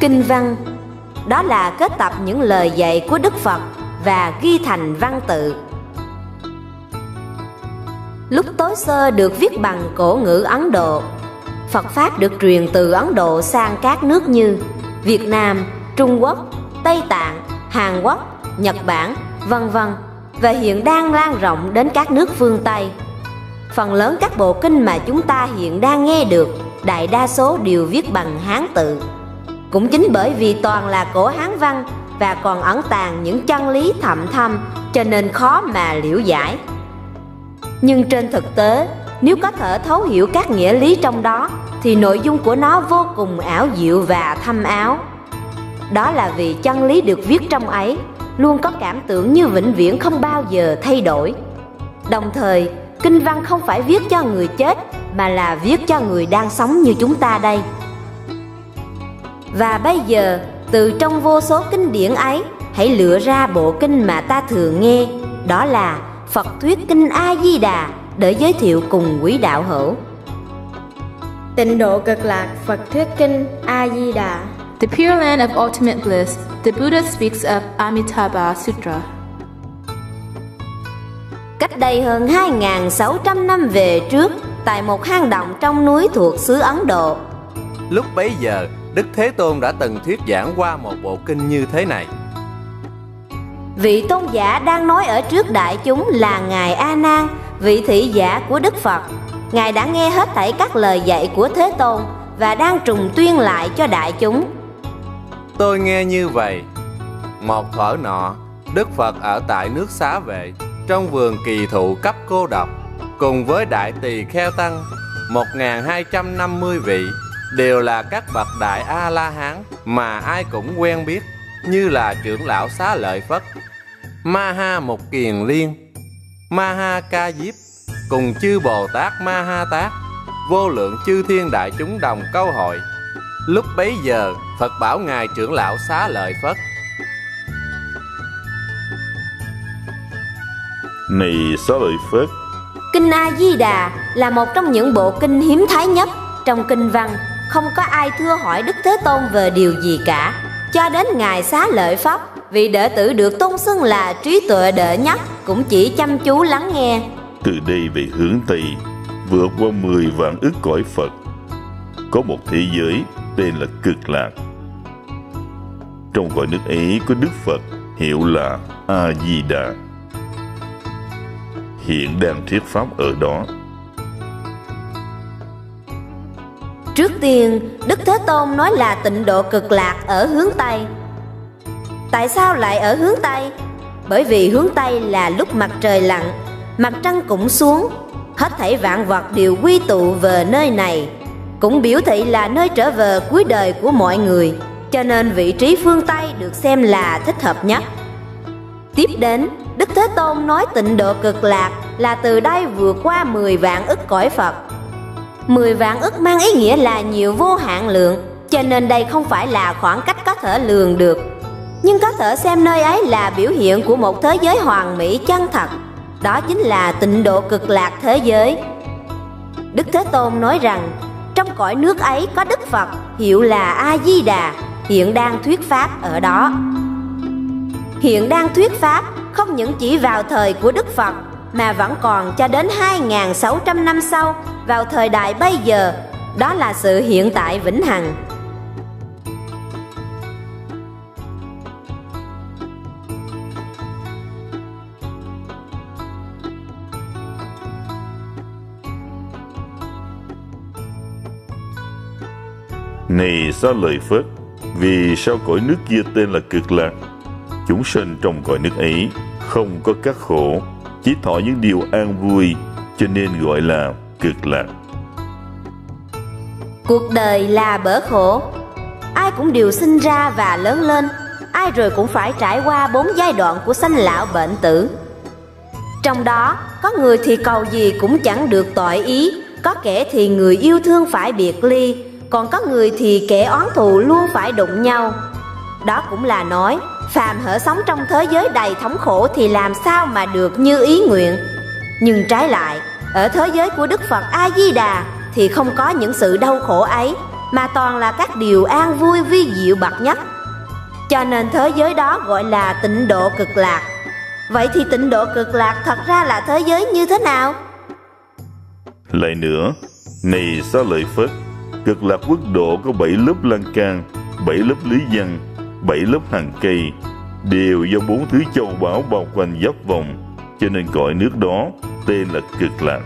Kinh văn, đó là kết tập những lời dạy của Đức Phật và ghi thành văn tự. Lúc tối xưa được viết bằng cổ ngữ Ấn Độ. Phật Pháp được truyền từ Ấn Độ sang các nước như Việt Nam, Trung Quốc, Tây Tạng, Hàn Quốc, Nhật Bản, vân vân, và hiện đang lan rộng đến các nước phương Tây. Phần lớn các bộ kinh mà chúng ta hiện đang nghe được, đại đa số đều viết bằng Hán tự. Cũng chính bởi vì toàn là cổ Hán văn và còn ẩn tàng những chân lý thậm thâm, cho nên khó mà liễu giải. Nhưng trên thực tế, nếu có thể thấu hiểu các nghĩa lý trong đó, thì nội dung của nó vô cùng ảo diệu và thâm áo. Đó là vì chân lý được viết trong ấy luôn có cảm tưởng như vĩnh viễn không bao giờ thay đổi. Đồng thời, kinh văn không phải viết cho người chết, mà là viết cho người đang sống như chúng ta đây. Và bây giờ, từ trong vô số kinh điển ấy, hãy lựa ra bộ kinh mà ta thường nghe, đó là Phật thuyết kinh A Di Đà, để giới thiệu cùng quý đạo hữu. Tịnh độ cực lạc Phật thuyết kinh A Di Đà. The Pure Land of Ultimate Bliss, the Buddha speaks of Amitabha Sutra. Cách đây hơn 2.600 năm về trước, tại một hang động trong núi thuộc xứ Ấn Độ. Lúc bấy giờ, Đức Thế Tôn đã từng thuyết giảng qua một bộ kinh như thế này. Vị tôn giả đang nói ở trước đại chúng là Ngài A Nan, vị thị giả của Đức Phật. Ngài đã nghe hết thảy các lời dạy của Thế Tôn và đang trùng tuyên lại cho đại chúng. Tôi nghe như vậy. Một thuở nọ, Đức Phật ở tại nước Xá Vệ, trong vườn kỳ thụ cấp cô độc, cùng với đại tỳ kheo tăng 1250 vị, đều là các bậc đại A-la-hán mà ai cũng quen biết, như là trưởng lão Xá Lợi Phất, Ma Ha Mục Kiền Liên, Ma Ha Ca Diếp, cùng chư Bồ Tát Ma Ha Tát, vô lượng chư thiên đại chúng đồng câu hội. Lúc bấy giờ, Phật bảo ngài trưởng lão Xá Lợi Phất: Này Xá Lợi Phất, Kinh A Di Đà là một trong những bộ kinh hiếm thái nhất. Trong kinh văn, không có ai thưa hỏi Đức Thế Tôn về điều gì cả, cho đến ngài Xá Lợi Phất, vị đệ tử được tôn xưng là trí tuệ đệ nhất, cũng chỉ chăm chú lắng nghe. từ đây về hướng Tây, vượt qua 10 vạn ức cõi Phật, có một thế giới tên là Cực Lạc. Trong cõi nước ấy có Đức Phật hiệu là A Di Đà, hiện đang thuyết pháp ở đó. Trước tiên, Đức Thế Tôn nói là tịnh độ cực lạc ở hướng Tây. Tại sao lại ở hướng Tây? Bởi vì hướng Tây là lúc mặt trời lặn, mặt trăng cũng xuống, hết thảy vạn vật đều quy tụ về nơi này, cũng biểu thị là nơi trở về cuối đời của mọi người, cho nên vị trí phương Tây được xem là thích hợp nhất. Tiếp đến, Đức Thế Tôn nói tịnh độ cực lạc là từ đây vượt qua 10 vạn ức cõi Phật. 10 vạn ức mang ý nghĩa là nhiều vô hạn lượng, cho nên đây không phải là khoảng cách có thể lường được, nhưng có thể xem nơi ấy là biểu hiện của một thế giới hoàn mỹ chân thật. Đó chính là tịnh độ cực lạc thế giới. Đức Thế Tôn nói rằng trong cõi nước ấy có Đức Phật hiệu là A Di Đà, hiện đang thuyết pháp ở đó. Hiện đang thuyết pháp không những chỉ vào thời của Đức Phật, mà vẫn còn cho đến 2.600 năm sau, vào thời đại bây giờ. Đó là sự hiện tại vĩnh hằng. Này Xá Lợi Phất, vì sao cõi nước kia tên là Cực Lạc? Chúng sinh trong cõi nước ấy không có các khổ, chỉ thọ những điều an vui, cho nên gọi là Cực Lạc. Cuộc đời là bể khổ. Ai cũng đều sinh ra và lớn lên, ai rồi cũng phải trải qua 4 giai đoạn của sanh lão bệnh tử. Trong đó, có người thì cầu gì cũng chẳng được toại ý, có kẻ thì người yêu thương phải biệt ly, còn có người thì kẻ oán thù luôn phải đụng nhau. Đó cũng là nói, phàm hễ sống trong thế giới đầy thống khổ thì làm sao mà được như ý nguyện. Nhưng trái lại, ở thế giới của Đức Phật A Di Đà thì không có những sự đau khổ ấy, mà toàn là các điều an vui vi diệu bậc nhất. Cho nên thế giới đó gọi là tịnh độ cực lạc. Vậy thì tịnh độ cực lạc thật ra là thế giới như thế nào? Lại nữa, này Xá Lợi Phất, cực lạc quốc độ có 7 lớp lan can, 7 lớp lưới văn, 7 lớp hàng cây, đều do 4 thứ châu báu bao quanh giáp vòng, cho nên cõi nước đó tên là cực lạc.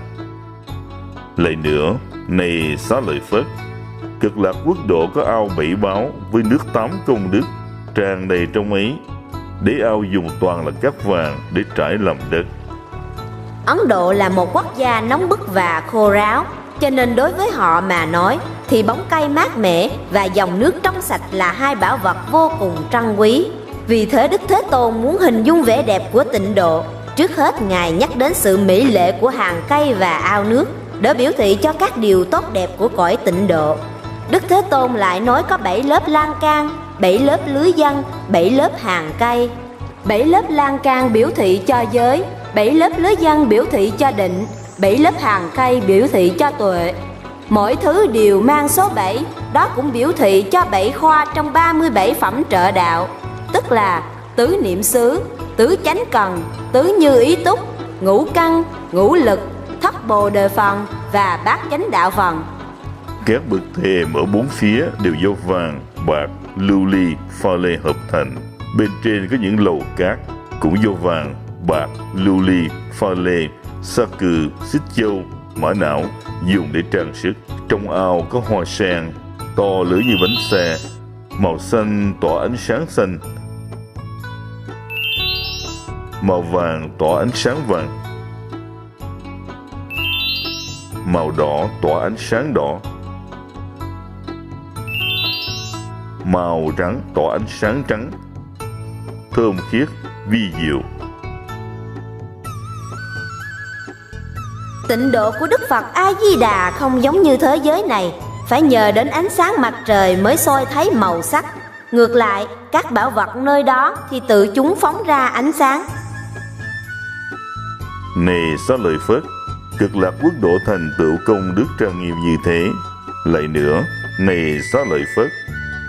Lại nữa, này Xá Lợi Phất, cực lạc quốc độ có ao 7 báo với nước 8 công đức tràn đầy trong ấy. Đế ao dùng toàn là cát vàng để trải làm đất. Ấn Độ là một quốc gia nóng bức và khô ráo, cho nên đối với họ mà nói thì bóng cây mát mẻ và dòng nước trong sạch là hai bảo vật vô cùng trân quý. Vì thế Đức Thế Tôn muốn hình dung vẻ đẹp của tịnh độ, trước hết Ngài nhắc đến sự mỹ lệ của hàng cây và ao nước để biểu thị cho các điều tốt đẹp của cõi tịnh độ. Đức Thế Tôn lại nói có 7 lớp lan can, 7 lớp lưới văn, 7 lớp hàng cây. 7 lớp lan can biểu thị cho giới, 7 lớp lưới văn biểu thị cho định, 7 lớp hàng cây biểu thị cho tuệ. Mỗi thứ đều mang số 7, đó cũng biểu thị cho 7 khoa trong 37 phẩm trợ đạo, tức là tứ niệm xứ, tứ chánh cần, tứ như ý túc, ngũ căn, ngũ lực, thất bồ đề phần và bát chánh đạo phần. Các bậc thềm ở bốn phía đều do vàng, bạc, lưu ly, pha lê hợp thành. Bên trên có những lầu cát cũng do vàng, bạc, lưu ly, pha lê, sa cừ, xích châu, mã não dùng để trang sức. Trong ao có hoa sen to lớn như bánh xe, màu xanh tỏa ánh sáng xanh, màu vàng tỏa ánh sáng vàng, màu đỏ tỏa ánh sáng đỏ, màu trắng tỏa ánh sáng trắng, thơm khiết, vi diệu. Tịnh độ của Đức Phật A Di Đà không giống như thế giới này, phải nhờ đến ánh sáng mặt trời mới soi thấy màu sắc. Ngược lại, các bảo vật nơi đó thì tự chúng phóng ra ánh sáng. Này Xá Lợi Phất, cực lạc quốc độ thành tựu công đức trang nghiêm như thế. Lại nữa, này Xá Lợi Phất,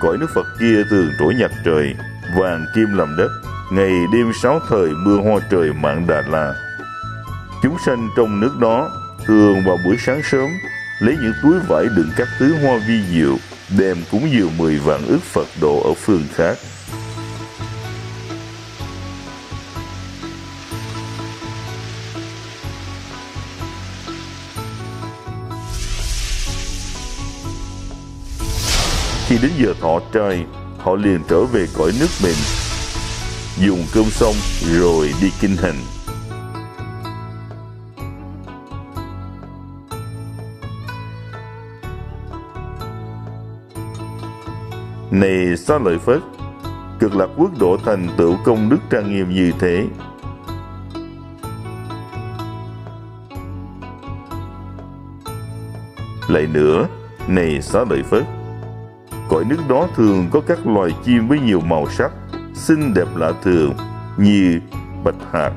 cõi nước Phật kia thường trỗi nhật trời, vàng kim làm đất, ngày đêm 6 thời mưa hoa trời Mạn Đà La. Chúng sanh trong nước đó thường vào buổi sáng sớm lấy những túi vải đựng các thứ hoa vi diệu, đem cúng dường 10 vạn ức Phật độ ở phương khác. Khi đến giờ thọ trai, họ liền trở về cõi nước mình, dùng cơm xong rồi đi kinh hành. Này Xá Lợi Phất, cực lạc quốc độ thành tựu công đức trang nghiêm như thế. Lại nữa, này Xá Lợi Phất, cõi nước đó thường có các loài chim với nhiều màu sắc, xinh đẹp lạ thường như bạch hạc,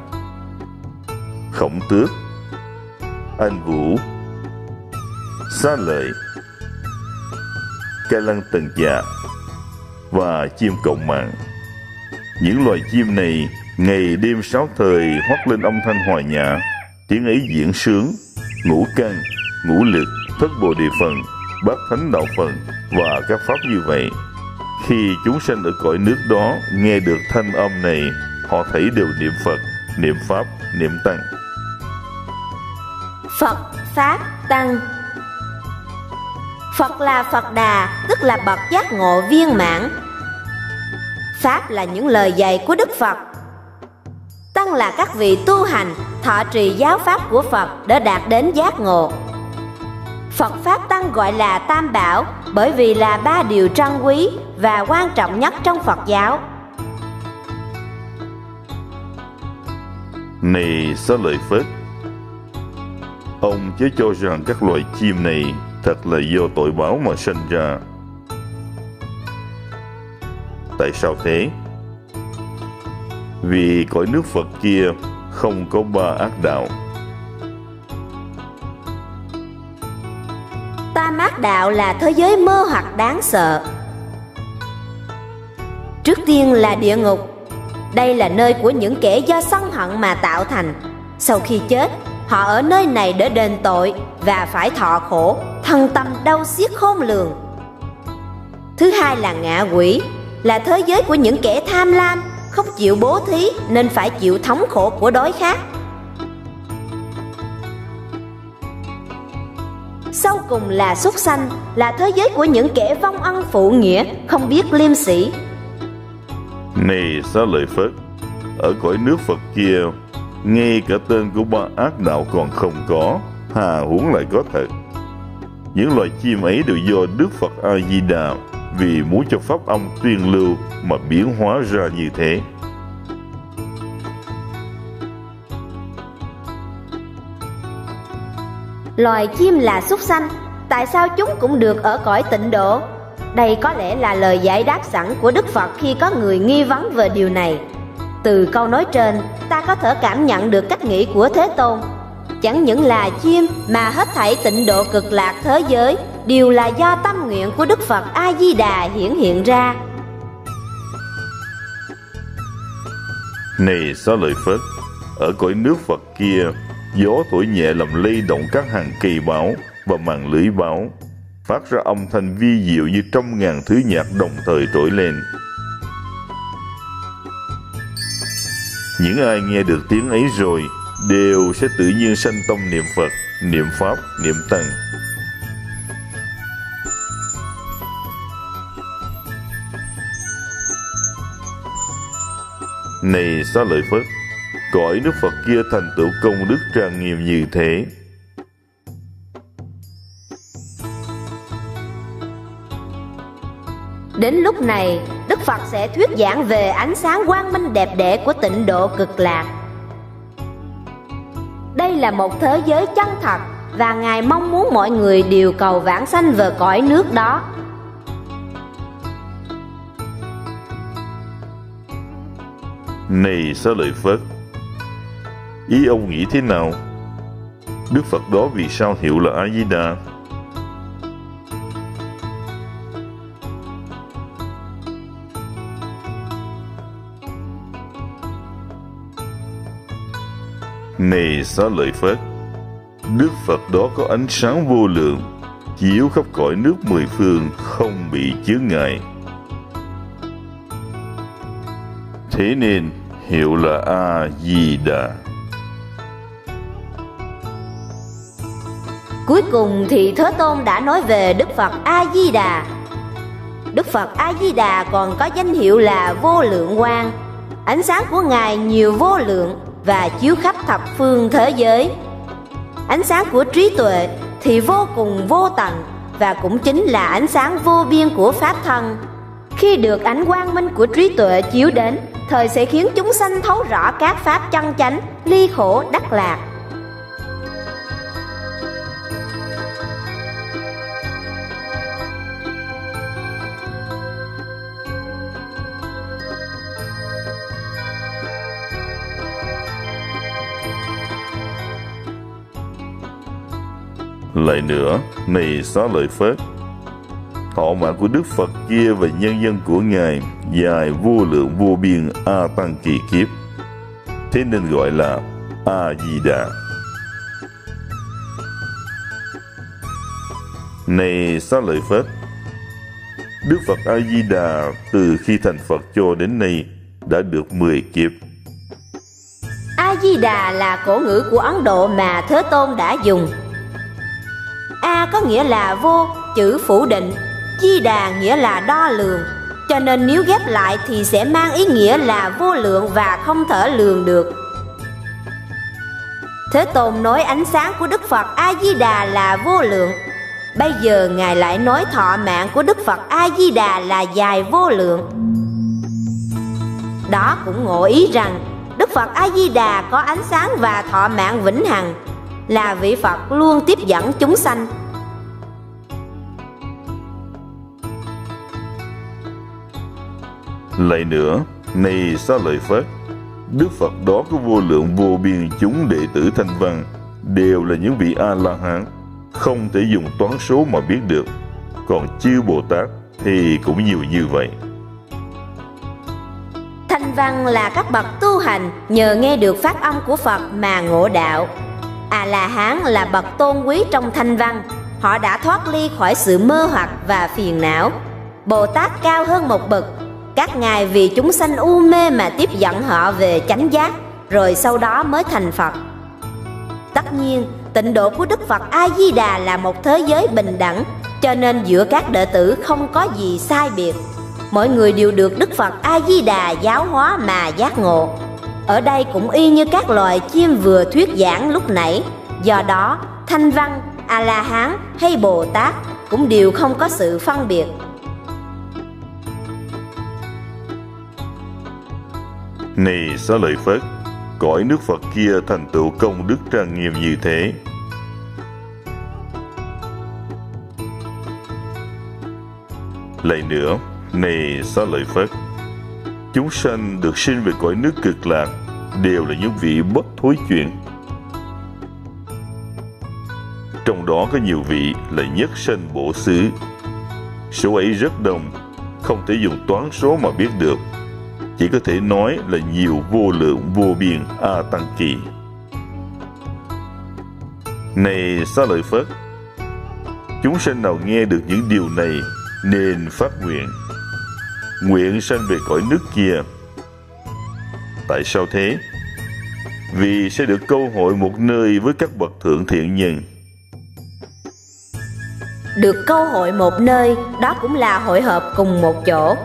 khổng tước, anh vũ, xá lợi, ca lăng tần dạ và chim cộng mạng. Những loài chim này ngày đêm 6 thời hót lên âm thanh hòa nhã, tiếng ấy diễn sướng ngũ căn, ngũ lực, thất bồ đề phần, bát thánh đạo phần và các pháp như vậy. Khi chúng sanh ở cõi nước đó nghe được thanh âm này, họ thấy đều niệm Phật, niệm Pháp, niệm Tăng. Phật, Pháp, Tăng. Phật là Phật Đà, tức là bậc giác ngộ viên mãn. Pháp là những lời dạy của Đức Phật. Tăng là các vị tu hành, thọ trì giáo pháp của Phật để đạt đến giác ngộ. Phật Pháp Tăng gọi là Tam Bảo bởi vì là 3 điều trân quý và quan trọng nhất trong Phật giáo. Này Xá Lợi Phất, ông chớ cho rằng các loài chim này thật là do tội báo mà sinh ra. Tại sao thế? Vì cõi nước Phật kia không có 3 ác đạo. Ta mát ác đạo là thế giới mơ hoặc đáng sợ. Trước tiên là địa ngục. Đây là nơi của những kẻ do sân hận mà tạo thành. Sau khi chết, họ ở nơi này để đền tội và phải thọ khổ, thân tâm đau xiết khôn lường. Thứ hai là ngạ quỷ, là thế giới của những kẻ tham lam, không chịu bố thí nên phải chịu thống khổ của đói khát. Sau cùng là súc sanh, là thế giới của những kẻ vong ân phụ nghĩa, không biết liêm sĩ. Này Xá Lợi Phất, ở cõi nước Phật kia, ngay cả tên của ba ác đạo còn không có, hà huống lại có thật. Những loài chim ấy đều do Đức Phật A-di-đà vì muốn cho pháp âm tuyên lưu mà biến hóa ra như thế. Loài chim là súc sanh, tại sao chúng cũng được ở cõi tịnh độ? Đây có lẽ là lời giải đáp sẵn của Đức Phật khi có người nghi vấn về điều này. Từ câu nói trên, ta có thể cảm nhận được cách nghĩ của Thế Tôn. Chẳng những là chim mà hết thảy tịnh độ cực lạc thế giới đều là do tâm nguyện của Đức Phật A-di-đà hiển hiện ra. Này Xá Lợi Phất, ở cõi nước Phật kia, gió thổi nhẹ làm lay động các hàng cây báo và màn lưới báo, phát ra âm thanh vi diệu như 100.000 thứ nhạc đồng thời trỗi lên. Những ai nghe được tiếng ấy rồi đều sẽ tự nhiên sanh tâm niệm Phật, niệm Pháp, niệm Tăng. Này Xá Lợi Phất, cõi nước Phật kia thành tựu công đức trang nghiêm như thế. Đến lúc này, Đức Phật sẽ thuyết giảng về ánh sáng quang minh đẹp đẽ của tịnh độ cực lạc. Đây là một thế giới chân thật và Ngài mong muốn mọi người đều cầu vãng sanh về cõi nước đó. Này Xá Lợi Phất, ý ông nghĩ thế nào? Đức Phật đó vì sao hiệu là A-di-đà? Này Xá Lợi Phất, Đức Phật đó có ánh sáng vô lượng, chiếu khắp cõi nước mười phương, không bị chướng ngại. Thế nên hiệu là A-di-đà. Cuối cùng thì Thế Tôn đã nói về Đức Phật A-di-đà. Đức Phật A-di-đà còn có danh hiệu là Vô Lượng Quang. Ánh sáng của Ngài nhiều vô lượng và chiếu khắp thập phương thế giới. Ánh sáng của trí tuệ thì vô cùng vô tận và cũng chính là ánh sáng vô biên của Pháp thân. Khi được ánh quang minh của trí tuệ chiếu đến, thời sẽ khiến chúng sanh thấu rõ các pháp chân chánh, ly khổ đắc lạc. Lại nữa, này Xá Lợi Phất, thọ mạng của Đức Phật kia và nhân dân của Ngài dài vô lượng vô biên A Tăng kỳ kiếp, thế nên gọi là A-di-đà. Này Xá Lợi Phất, Đức Phật A-di-đà từ khi thành Phật cho đến nay đã được 10 kiếp. A-di-đà là cổ ngữ của Ấn Độ mà Thế Tôn đã dùng. A có nghĩa là vô, chữ phủ định. Di đà nghĩa là đo lường. Cho nên nếu ghép lại thì sẽ mang ý nghĩa là vô lượng và không thể lường được. Thế Tôn nói ánh sáng của Đức Phật A-di-đà là vô lượng. Bây giờ Ngài lại nói thọ mạng của Đức Phật A-di-đà là dài vô lượng. Đó cũng ngụ ý rằng Đức Phật A-di-đà có ánh sáng và thọ mạng vĩnh hằng, là vị Phật luôn tiếp dẫn chúng sanh. Lại nữa, này Xá Lợi Phất, Đức Phật đó có vô lượng vô biên chúng đệ tử thanh văn, đều là những vị A-la-hán, không thể dùng toán số mà biết được, còn chư Bồ Tát thì cũng nhiều như vậy. Thanh văn là các bậc tu hành nhờ nghe được pháp âm của Phật mà ngộ đạo. A-la-hán là bậc tôn quý trong thanh văn, họ đã thoát ly khỏi sự mơ hoặc và phiền não. Bồ Tát cao hơn một bậc, các ngài vì chúng sanh u mê mà tiếp dẫn họ về chánh giác, rồi sau đó mới thành Phật. Tất nhiên, tịnh độ của Đức Phật A-di-đà là một thế giới bình đẳng, cho nên giữa các đệ tử không có gì sai biệt. Mỗi người đều được Đức Phật A-di-đà giáo hóa mà giác ngộ. Ở đây cũng y như các loài chim vừa thuyết giảng lúc nãy. Do đó, thanh văn, A-la-hán hay Bồ Tát cũng đều không có sự phân biệt. Này Xá Lợi Phất, cõi nước Phật kia thành tựu công đức trang nghiêm như thế. Lại nữa, này Xá Lợi Phất, chúng sanh được sinh về cõi nước Cực Lạc đều là những vị bất thối chuyển. Trong đó có nhiều vị là nhất sanh bổ xứ. Số ấy rất đông, không thể dùng toán số mà biết được, chỉ có thể nói là nhiều vô lượng vô biên A Tăng Kỳ. Này Xá Lợi Phất, chúng sanh nào nghe được những điều này nên phát nguyện, nguyện sanh về cõi nước kia. Tại sao thế? Vì sẽ được câu hội một nơi với các bậc thượng thiện nhân. Được câu hội một nơi, đó cũng là hội hợp cùng một chỗ.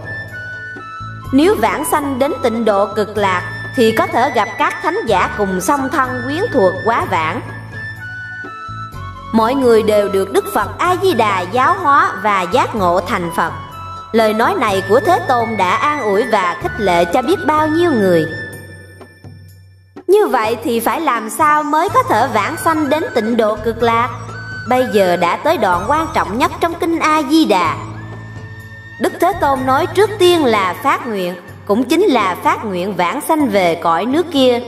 Nếu vãng sanh đến tịnh độ Cực Lạc thì có thể gặp các thánh giả cùng song thân quyến thuộc quá vãng. Mọi người đều được Đức Phật A-di-đà giáo hóa và giác ngộ thành Phật. Lời nói này của Thế Tôn đã an ủi và khích lệ cho biết bao nhiêu người. Như vậy thì phải làm sao mới có thể vãng sanh đến tịnh độ Cực Lạc? Bây giờ đã tới đoạn quan trọng nhất trong kinh A-di-đà. Đức Thế Tôn nói trước tiên là phát nguyện, cũng chính là phát nguyện vãng sanh về cõi nước kia.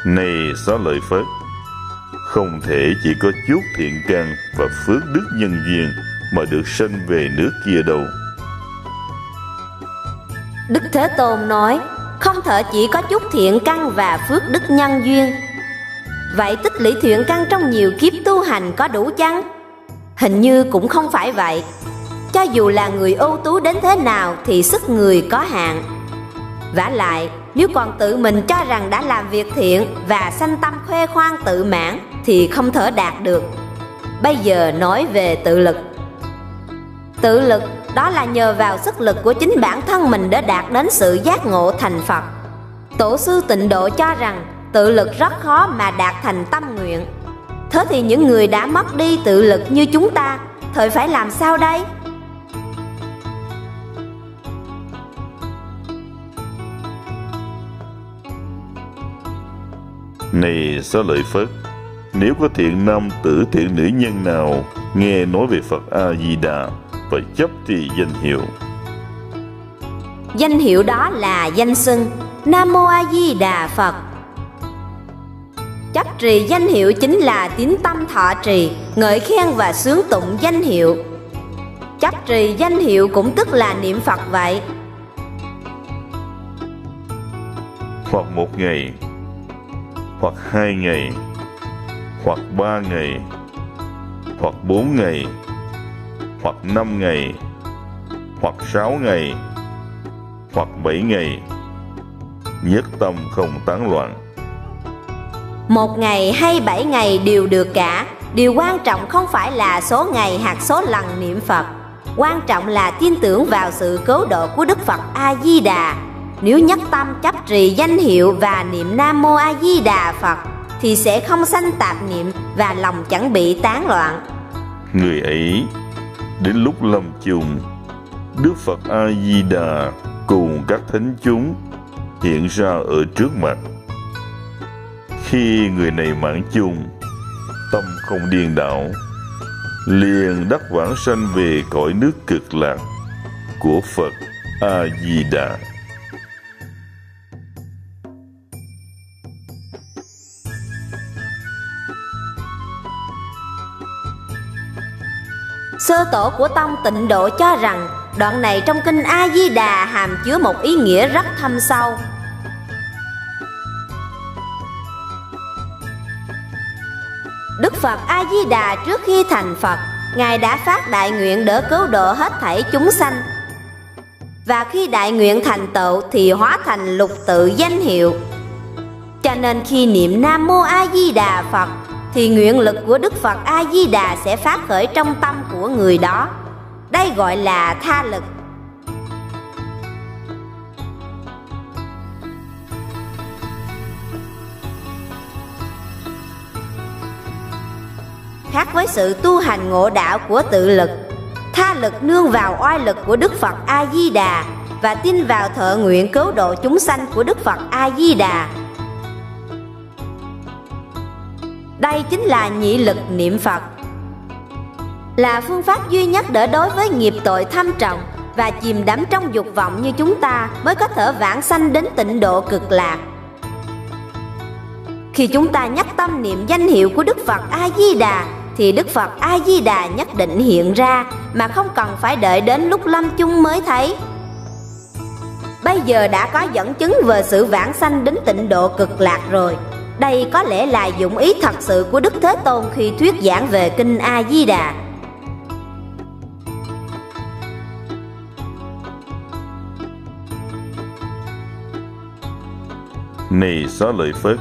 Này Xá Lợi Phất, không thể chỉ có chút thiện căn và phước đức nhân duyên mà được sanh về nước kia đâu. Đức Thế Tôn nói, không thể chỉ có chút thiện căn và phước đức nhân duyên. Vậy tích lũy thiện căn trong nhiều kiếp tu hành có đủ chăng? Hình như cũng không phải vậy. Cho dù là người ưu tú đến thế nào thì sức người có hạn. Vả lại, nếu còn tự mình cho rằng đã làm việc thiện và sanh tâm khoe khoang tự mãn thì không thể đạt được. Bây giờ nói về tự lực. Tự lực đó là nhờ vào sức lực của chính bản thân mình để đạt đến sự giác ngộ thành Phật. Tổ sư Tịnh Độ cho rằng tự lực rất khó mà đạt thành tâm nguyện. Thế thì những người đã mất đi tự lực như chúng ta thời phải làm sao đây? Này Xá Lợi Phất, nếu có thiện nam tử thiện nữ nhân nào nghe nói về Phật A-di-đà và chấp trì danh hiệu. Danh hiệu đó là danh xưng Nam Mô A Di Đà Phật. Chấp trì danh hiệu chính là tín tâm thọ trì, ngợi khen và xướng tụng danh hiệu. Chấp trì danh hiệu cũng tức là niệm Phật vậy. Hoặc 1 ngày, hoặc 2 ngày, hoặc 3 ngày, hoặc 4 ngày, hoặc 5 ngày, hoặc 6 ngày, hoặc 7 ngày, nhất tâm không tán loạn. 1 ngày hay 7 ngày đều được cả. Điều quan trọng không phải là số ngày hoặc số lần niệm Phật. Quan trọng là tin tưởng vào sự cứu độ của Đức Phật A-di-đà. Nếu nhất tâm chấp trì danh hiệu và niệm Nam Mô A Di Đà Phật thì sẽ không sanh tạp niệm và lòng chẳng bị tán loạn. Người ấy đến lúc lâm chung, Đức Phật A Di Đà cùng các thánh chúng hiện ra ở trước mặt. Khi người này mãn chung, tâm không điên đảo, liền đắc vãng sanh về cõi nước Cực Lạc của Phật A Di Đà. Sơ tổ của tông Tịnh Độ cho rằng đoạn này trong kinh A Di Đà hàm chứa một ý nghĩa rất thâm sâu. Đức Phật A Di Đà trước khi thành Phật, Ngài đã phát đại nguyện đỡ cứu độ hết thảy chúng sanh. Và khi đại nguyện thành tựu thì hóa thành lục tự danh hiệu. Cho nên khi niệm Nam Mô A Di Đà Phật thì nguyện lực của Đức Phật A Di Đà sẽ phát khởi trong tâm của người đó. Đây gọi là tha lực. Khác với sự tu hành ngộ đạo của tự lực, tha lực nương vào oai lực của Đức Phật A Di Đà và tin vào thọ nguyện cứu độ chúng sanh của Đức Phật A Di Đà. Đây chính là nhị lực niệm Phật, là phương pháp duy nhất để đối với nghiệp tội thâm trọng và chìm đắm trong dục vọng như chúng ta mới có thể vãng sanh đến tịnh độ cực lạc. Khi chúng ta nhắc tâm niệm danh hiệu của Đức Phật A Di Đà thì Đức Phật A Di Đà nhất định hiện ra mà không cần phải đợi đến lúc lâm chung mới thấy. Bây giờ đã có dẫn chứng về sự vãng sanh đến tịnh độ cực lạc rồi. Đây có lẽ là dụng ý thật sự của Đức Thế Tôn khi thuyết giảng về kinh A Di Đà. Này Xá Lợi Phất,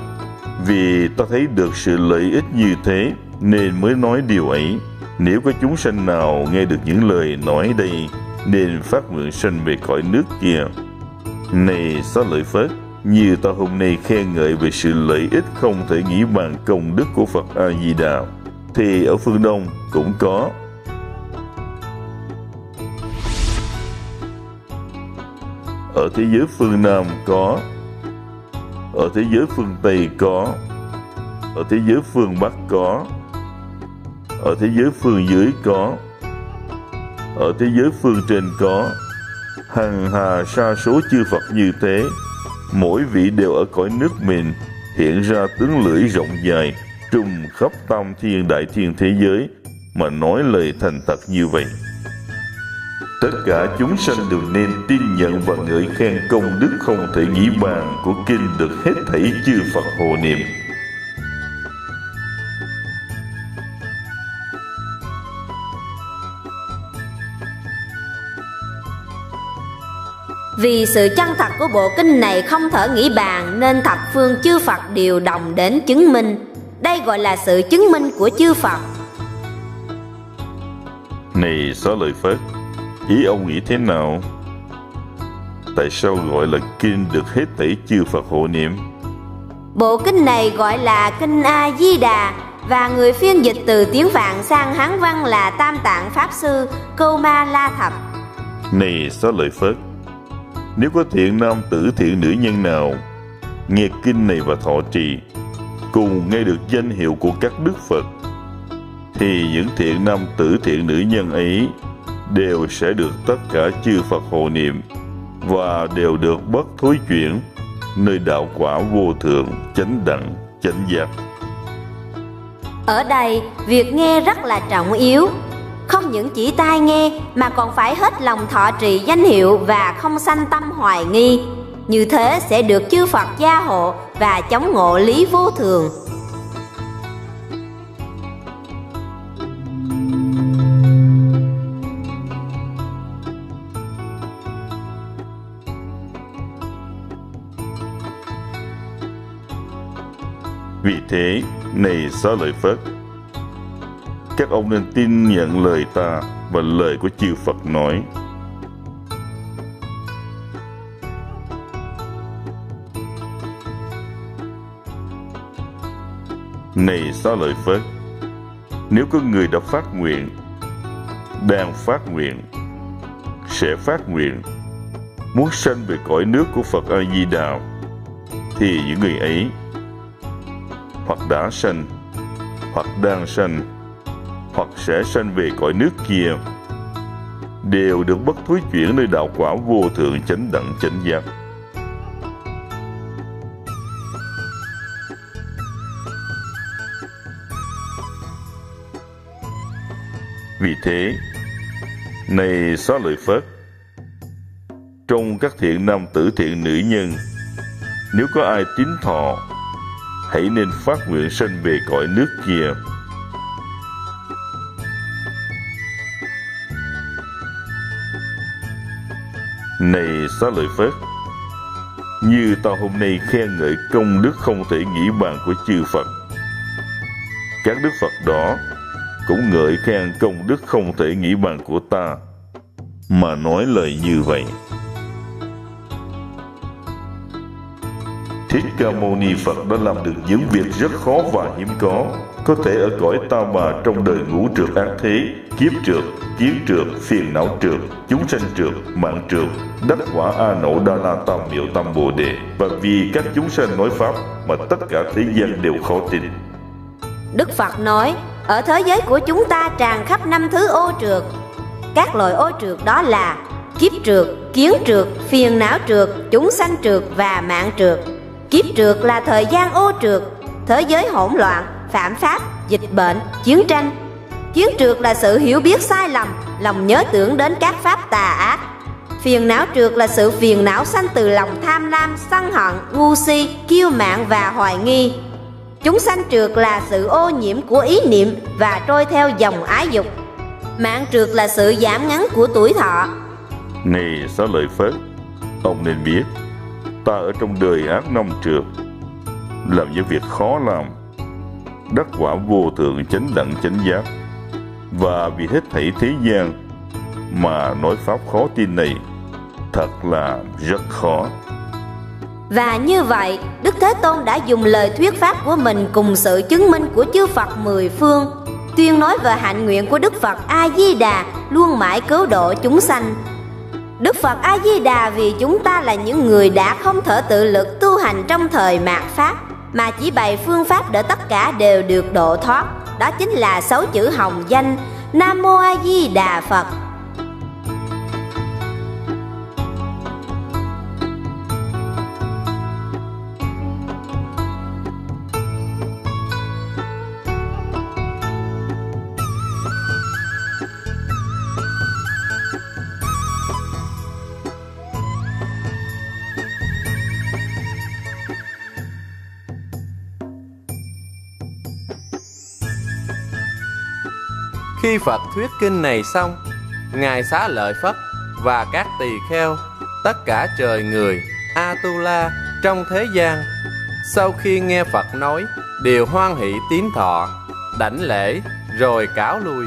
vì ta thấy được sự lợi ích như thế nên mới nói điều ấy. Nếu có chúng sanh nào nghe được những lời nói đây nên phát nguyện sanh về cõi nước kia. Này Xá Lợi Phất, như ta hôm nay khen ngợi về sự lợi ích không thể nghĩ bàn công đức của Phật A Di Đà, thì ở phương Đông cũng có. Ở thế giới phương Nam có. Ở thế giới phương Tây có. Ở thế giới phương Bắc có. Ở thế giới phương dưới có. Ở thế giới phương trên có. Hằng hà sa số chư Phật như thế, mỗi vị đều ở cõi nước mình, hiện ra tướng lưỡi rộng dài, trùm khắp tam thiên đại thiên thế giới, mà nói lời thành thật như vậy. Tất cả chúng sanh đều nên tin nhận và ngợi khen công đức không thể nghĩ bàn của kinh được hết thảy chư Phật hộ niệm. Vì sự chân thật của bộ kinh này không thể nghĩ bàn nên thập phương chư Phật đều đồng đến chứng minh. Đây gọi là sự chứng minh của chư Phật. Này Xá Lợi Phất, ý ông nghĩ thế nào? Tại sao gọi là kinh được hết thảy chư Phật hộ niệm? Bộ kinh này gọi là kinh A Di Đà và người phiên dịch từ tiếng Phạn sang Hán văn là Tam Tạng Pháp Sư Câu Ma La Thập. Này Xá Lợi Phất, nếu có thiện nam tử thiện nữ nhân nào nghe kinh này và thọ trì, cùng nghe được danh hiệu của các đức Phật, thì những thiện nam tử thiện nữ nhân ấy đều sẽ được tất cả chư Phật hộ niệm và đều được bất thối chuyển nơi đạo quả vô thượng, chánh đẳng, chánh giác. Ở đây, việc nghe rất là trọng yếu. Không những chỉ tai nghe mà còn phải hết lòng thọ trì danh hiệu và không sanh tâm hoài nghi. Như thế sẽ được chư Phật gia hộ và chống ngộ lý vô thường. Vì thế, này Xá Lợi Phất, các ông nên tin nhận lời ta và lời của chư Phật nói. Này Xá Lợi Phất, nếu có người đã phát nguyện, đang phát nguyện, sẽ phát nguyện, muốn sanh về cõi nước của Phật A Di Đà, thì những người ấy hoặc đã sanh, hoặc đang sanh, hoặc sẽ sanh về cõi nước kia, đều được bất thối chuyển nơi đạo quả vô thượng, chánh đẳng, chánh giác. Vì thế, này Xá Lợi Phất, trong các thiện nam tử thiện nữ nhân, nếu có ai tín thọ, hãy nên phát nguyện sanh về cõi nước kia. Này Xá Lợi Phất, như ta hôm nay khen ngợi công đức không thể nghĩ bàn của chư Phật, các đức Phật đó cũng ngợi khen công đức không thể nghĩ bàn của ta, mà nói lời như vậy. Thích Ca Mâu Ni Phật đã làm được những việc rất khó và hiếm có thể ở cõi ta bà trong đời ngũ trược ác thế, kiếp trược, kiến trược, phiền não trược, chúng sanh trược, mạng trược, đắc quả A Nậu Đa La Tam Miệu Tam Bồ Đề, và vì các chúng sanh nói pháp mà tất cả thế gian đều khó tin. Đức Phật nói, ở thế giới của chúng ta tràn khắp 5 thứ ô trược. Các loại ô trược đó là kiếp trược, kiến trược, phiền não trược, chúng sanh trược và mạng trược. Kiếp trược là thời gian ô trược, thế giới hỗn loạn, phạm pháp, dịch bệnh, chiến tranh. Kiến trược là sự hiểu biết sai lầm, lòng nhớ tưởng đến các pháp tà ác. Phiền não trược là sự phiền não sanh từ lòng tham lam, sân hận, ngu si, kiêu mạn và hoài nghi. Chúng sanh trược là sự ô nhiễm của ý niệm và trôi theo dòng ái dục. Mạng trược là sự giảm ngắn của tuổi thọ. Này Xá Lợi Phất, ông nên biết, ta ở trong đời ác năm trược, làm những việc khó làm, đắc quả vô thượng chánh đẳng chánh giác, và vì hết thảy thế gian mà nói pháp khó tin này thật là rất khó. Và như vậy, Đức Thế Tôn đã dùng lời thuyết pháp của mình cùng sự chứng minh của chư Phật mười phương, tuyên nói về hạnh nguyện của Đức Phật A Di Đà luôn mãi cứu độ chúng sanh. Đức Phật A Di Đà vì chúng ta là những người đã không thể tự lực tu hành trong thời mạt pháp, mà chỉ bày phương pháp để tất cả đều được độ thoát. Đó chính là 6 chữ hồng danh Nam Mô A Di Đà Phật. Khi Phật thuyết kinh này xong, Ngài Xá Lợi Phất và các tỳ kheo, tất cả trời người, A-tu-la trong thế gian, sau khi nghe Phật nói, đều hoan hỷ tín thọ, đảnh lễ rồi cáo lui.